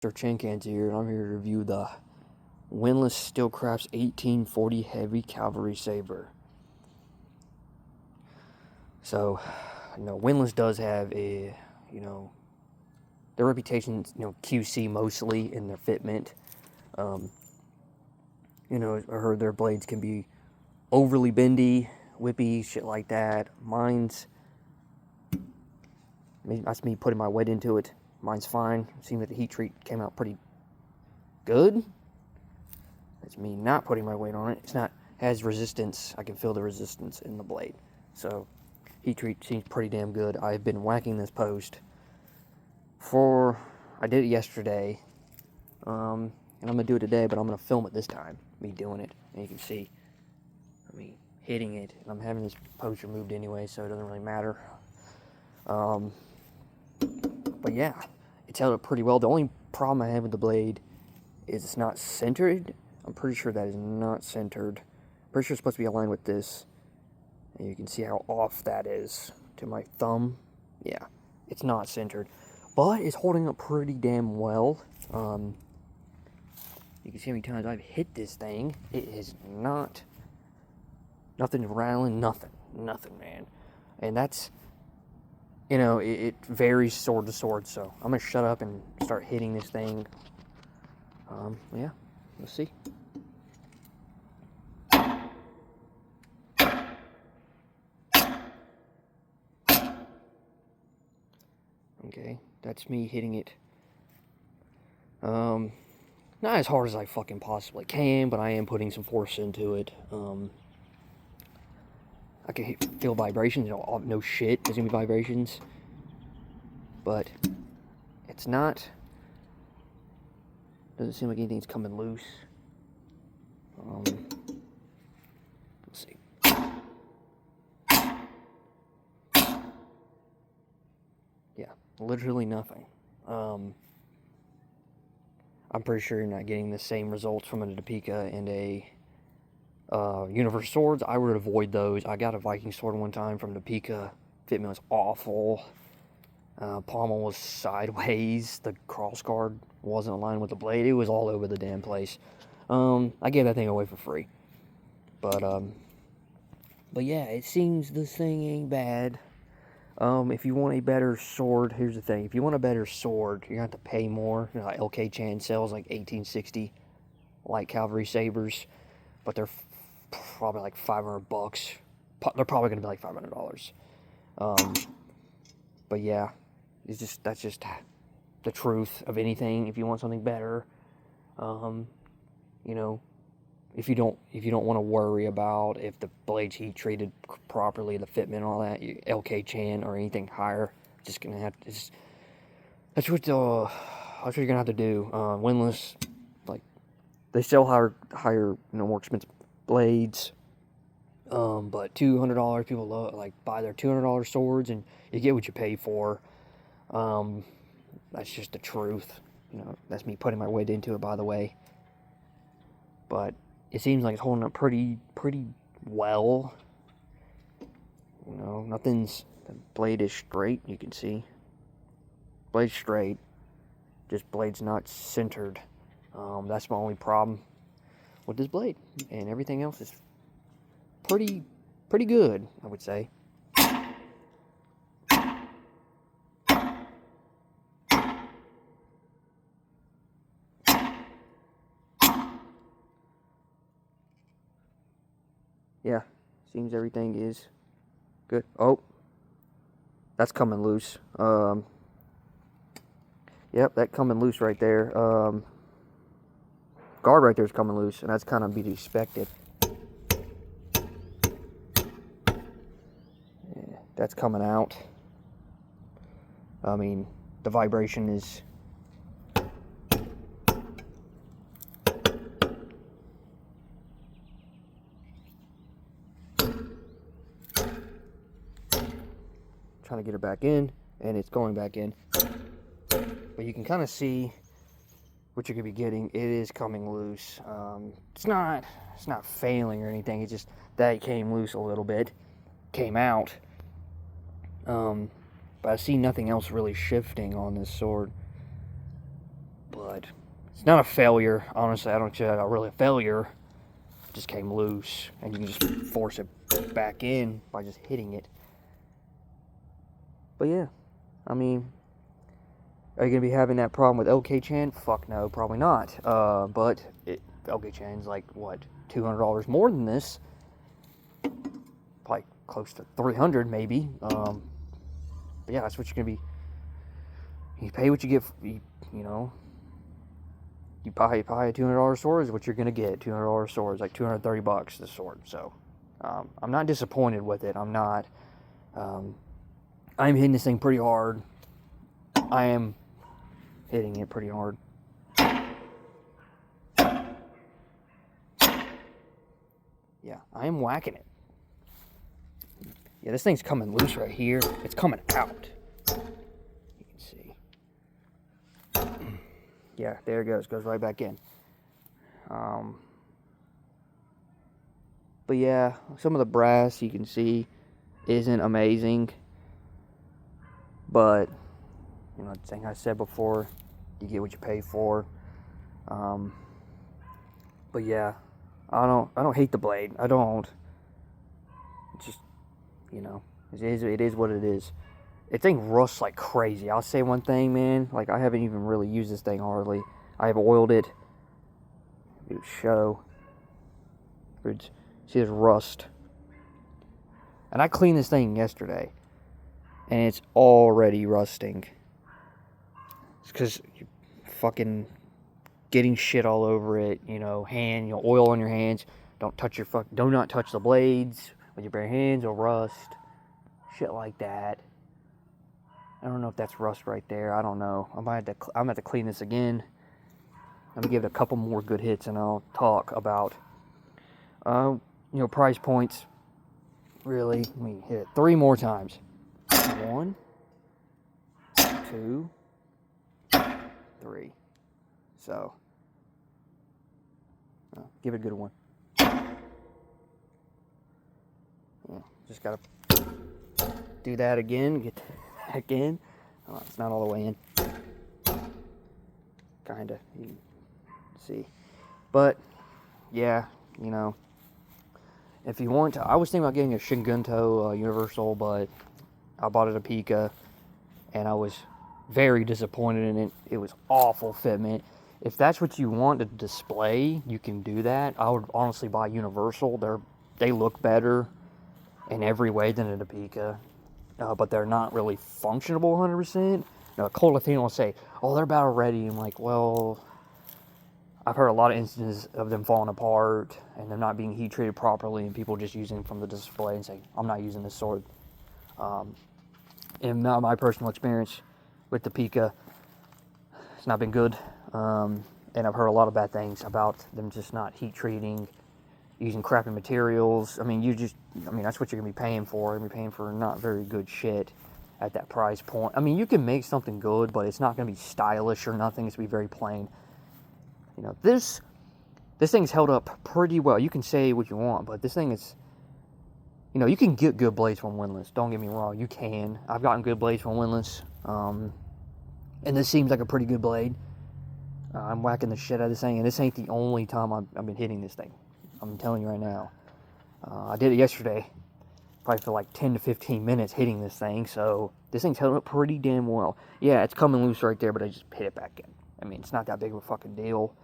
Mr. Chinkins here, and I'm here to review the Windlass Steelcrafts 1840 Heavy Calvary Saber. So, Windlass does have a, their reputation, QC mostly in their fitment. I heard their blades can be overly bendy, whippy, shit like that. That's me putting my weight into it. Mine's fine. It seemed that the heat treat came out pretty good. That's me not putting my weight on it. It's not, has resistance. I can feel the resistance in the blade. So, heat treat seems pretty damn good. I've been whacking this post I did it yesterday. And I'm going to do it today, but I'm going to film it this time. Me doing it. And you can see, hitting it. And I'm having this post removed anyway, so it doesn't really matter. But yeah, it's held up pretty well. The only problem I have with the blade is it's not centered. I'm pretty sure that is not centered. Pretty sure it's supposed to be aligned with this. And you can see how off that is to my thumb. Yeah, it's not centered. But it's holding up pretty damn well. You can see how many times I've hit this thing. It is not... Nothing's rattling, nothing, man. And that's... it varies sword to sword, so I'm going to shut up and start hitting this thing. Yeah, let's see. Okay, that's me hitting it. Not as hard as I fucking possibly can, but I am putting some force into it. I can feel vibrations. No shit, there's gonna be vibrations. But it's not... Doesn't seem like anything's coming loose. Let's see. Yeah, literally nothing. I'm pretty sure you're not getting the same results from a Topeka and a Universal Swords. I would avoid those. I got a Viking sword one time from Topeka. Fitment was awful. Pommel was sideways. The crossguard wasn't aligned with the blade. It was all over the damn place. I gave that thing away for free. But yeah, it seems this thing ain't bad. If you want a better sword, here's the thing. If you want a better sword, you're going to have to pay more. Like LK Chan sells like 1860 like Calvary Sabers. But they're probably like $500. They're probably going to be like $500. But yeah, that's just the truth of anything. If you want something better, if you don't want to worry about if the blade's heat treated properly, the fitment and all that, LK Chan or anything higher, just gonna have to. That's what you're gonna have to do. Windlass, like, they sell higher, more expensive blades. But $200, people buy their $200 swords, and you get what you pay for. That's just the truth. That's me putting my weight into it, by the way. But it seems like it's holding up pretty well. The blade is straight, you can see. Blade's straight, just blade's not centered. That's my only problem with this blade. And everything else is pretty good, I would say. Yeah, seems everything is good. Oh, that's coming loose. Yep, that coming loose right there. Guard right there is coming loose, and that's kind of be expected. Yeah, that's coming out. The vibration is... Trying to get it back in, and it's going back in. But you can kind of see what you're gonna be getting. It is coming loose. It's not failing or anything. It's just that it came loose a little bit, came out. But I see nothing else really shifting on this sword. But but it's not a failure. Honestly, I don't consider that really a failure. It just came loose, and you can just force it back in by just hitting it. But yeah, I mean, are you going to be having that problem with LK Chan? Fuck no, probably not. But LK Chan's like, what, $200 more than this? Probably close to $300 maybe. But yeah, that's what you're going to be. You pay what you get, you know. You buy a $200 sword is what you're going to get. $200 sword is like $230 this sword. So, I'm not disappointed with it. I'm not. I'm hitting this thing pretty hard. I am hitting it pretty hard. Yeah, I am whacking it. Yeah, this thing's coming loose right here. It's coming out. You can see. Yeah, there it goes. Goes right back in. But yeah, some of the brass you can see isn't amazing. But, you know, the thing I said before, you get what you pay for. But yeah, I don't hate the blade. I don't. It's just, you know, it is what it is. It thing rusts like crazy. I'll say one thing, man. Like, I haven't even really used this thing hardly. I have oiled it. It would show. See, there's rust. And I cleaned this thing yesterday, and it's already rusting. It's because you're fucking getting shit all over it. You know, oil on your hands. Do not touch the blades with your bare hands or rust. Shit like that. I don't know if that's rust right there. I don't know. I'm gonna have to clean this again. Let me give it a couple more good hits, and I'll talk about, price points. Really, let me hit it 3 more times. 1, 2, 3. So, give it a good one. Yeah, just gotta do that again. Get back in. It's not all the way in. Kinda, you can see. But yeah, you know, if you want to, I was thinking about getting a Shingunto Universal, but I bought it at Pika, and I was very disappointed in it. It was awful fitment. If that's what you want to display, you can do that. I would honestly buy Universal. They look better in every way than a Pika, but they're not really functional 100%. Now, Cold Athena will say, "Oh, they're battle ready." I'm like, well, I've heard a lot of instances of them falling apart and them not being heat treated properly, and people just using them from the display and saying, "I'm not using this sword." In my personal experience with the Pika, it's not been good. And I've heard a lot of bad things about them just not heat treating, using crappy materials. I mean, that's what you're going to be paying for. You're going to be paying for not very good shit at that price point. I mean, you can make something good, but it's not going to be stylish or nothing. It's going to be very plain. You know, this thing's held up pretty well. You can say what you want, but this thing is, you know, you can get good blades from Windlass. Don't get me wrong, you can. I've gotten good blades from Windlass, and this seems like a pretty good blade. I'm whacking the shit out of this thing, and this ain't the only time I've been hitting this thing. I'm telling you right now. I did it yesterday, probably for like 10 to 15 minutes hitting this thing, so this thing's held up pretty damn well. Yeah, it's coming loose right there, but I just hit it back in. I mean, it's not that big of a fucking deal.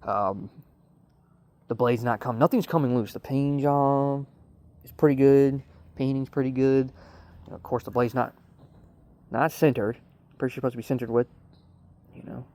The blade's nothing's coming loose. The paint job is pretty good. Painting's pretty good. You know, of course, the blade's not centered. Pretty sure it's supposed to be centered with, you know,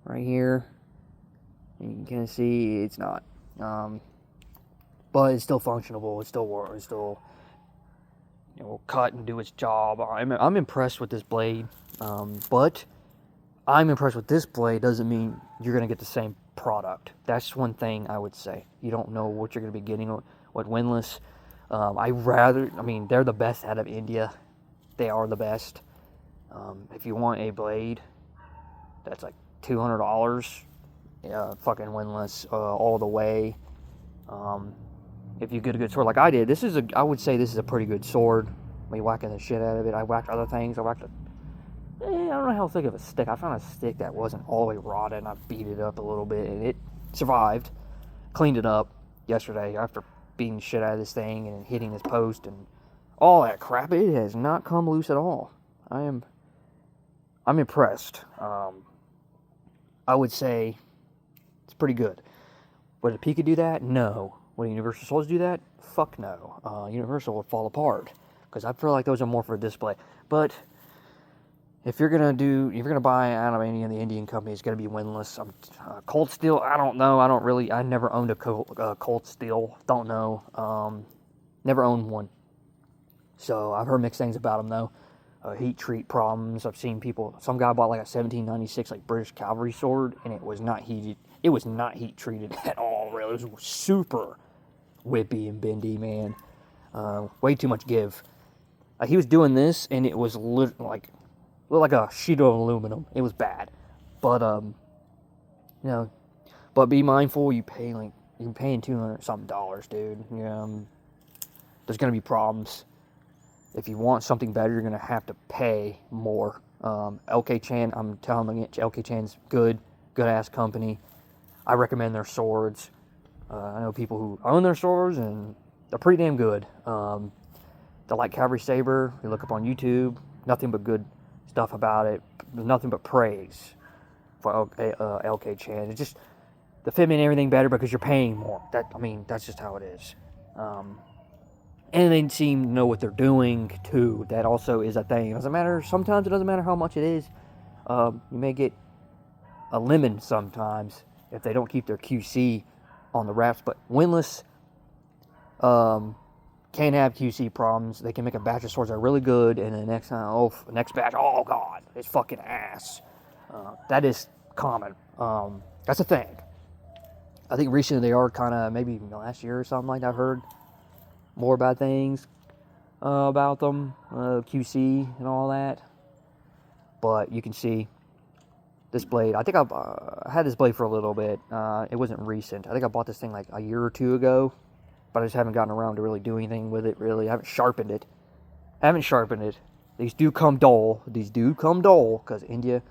right here. And you can kind of see it's not. But it's still functionable. It still works. It still, you know, cut and do its job. I'm impressed with this blade. But I'm impressed with this blade doesn't mean you're going to get the same product. That's one thing I would say. You don't know what you're going to be getting with Windlass. They're the best out of India. They are the best. If you want a blade that's like $200, fucking Windlass all the way. If you get a good sword like I did, I would say this is a pretty good sword. Me whacking the shit out of it. I whacked other things. I whacked don't know how thick of a stick. I found a stick that wasn't all the way rotted, and I beat it up a little bit, and it survived. Cleaned it up yesterday after beating shit out of this thing and hitting this post and all that crap. It has not come loose at all. I'm impressed. I would say it's pretty good. Would a Pika do that? No. Would Universal Swords do that? Fuck no. Universal would fall apart because I feel like those are more for display. But if you're gonna buy out of any of the Indian companies, it's gonna be Windlass. Cold Steel, I don't know. I never owned a Cold Steel. Don't know. Never owned one. So I've heard mixed things about them though. Heat treat problems. I've seen some guy bought like a 1796 like British Calvary sword, and it was not heated. It was not heat treated at all. Really, it was super whippy and bendy, man. Way too much give. He was doing this, and it was looked like a sheet of aluminum. It was bad, but but be mindful. You're paying $200 something, dude. There's gonna be problems. If you want something better, you're gonna have to pay more. LK Chan, I'm telling you, LK Chan's good ass company. I recommend their swords. I know people who own their swords, and they're pretty damn good. They're like Calvary Saber. You look up on YouTube, nothing but good stuff about it. Nothing but praise for LK Chan. It's just the fitment and everything better because you're paying more. That's just how it is. And they seem to know what they're doing too. That also is a thing. Sometimes it doesn't matter how much it is. You may get a lemon sometimes if they don't keep their QC on the wraps. But Windlass can have QC problems. They can make a batch of swords that are really good, and the next batch, oh god, it's fucking ass. That is common. That's a thing. I think recently they are kind of, maybe last year or something like that, I've heard more bad things about them, QC and all that. But you can see this blade. I think I've had this blade for a little bit. It wasn't recent. I think I bought this thing like a year or two ago, but I just haven't gotten around to really doing anything with it. Really, I haven't sharpened it. These do come dull because India,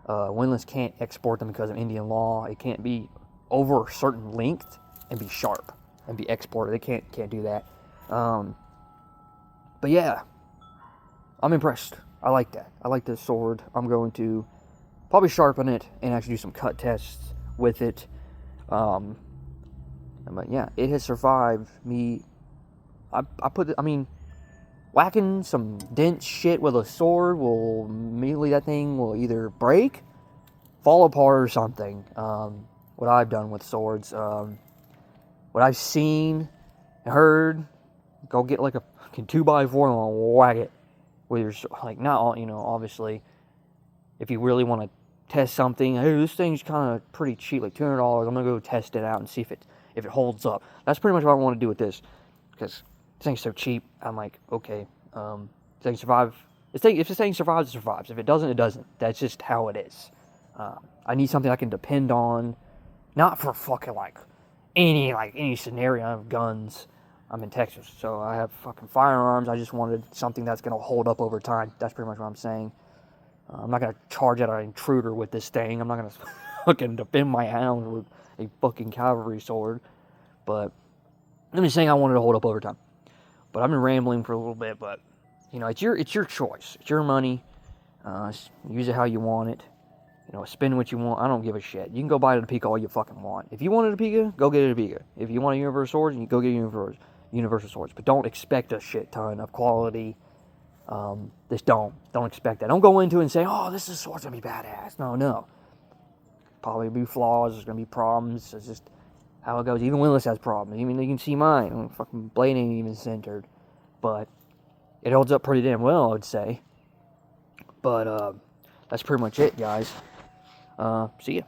Windlass can't export them because of Indian law. It can't be over a certain length and be sharp and be exported. They can't do that. But yeah, I'm impressed. I like that. I like this sword. I'm going to probably sharpen it and actually do some cut tests with it. But yeah, it has survived me. Whacking some dense shit with a sword will immediately, that thing will either break, fall apart, or something. What I've done with swords, what I've seen and heard, go get like a fucking 2x4 and whack it with your, obviously, if you really want to test something, hey, this thing's kind of pretty cheap, like $200, I'm gonna go test it out and see if it holds up. That's pretty much what I want to do with this, because this thing's so cheap. I'm like, okay, this thing survives. If this thing survives, it survives. If it doesn't, it doesn't. That's just how it is. I need something I can depend on, not for fucking any scenario. I have guns. I'm in Texas, so I have fucking firearms. I just wanted something that's gonna hold up over time. That's pretty much what I'm saying. I'm not gonna charge at an intruder with this thing. I'm not gonna fucking defend my house with a fucking cavalry sword. But I'm just saying I wanted to hold up over time. But I've been rambling for a little bit. But it's your choice. It's your money. Use it how you want it. Spend what you want. I don't give a shit. You can go buy it at a Pika all you fucking want. If you wanted a Pika, go get it at a Pika. If you want a Universal Swords, you go get a Universal Swords. But don't expect a shit ton of quality. Just don't expect that. Don't go into it and say, oh, this sword's gonna be badass. No. Probably be flaws. There's gonna be problems. It's just how it goes. Even Windlass has problems. Even you can see mine. Fucking blade ain't even centered. But it holds up pretty damn well, I would say. But that's pretty much it, guys. See ya.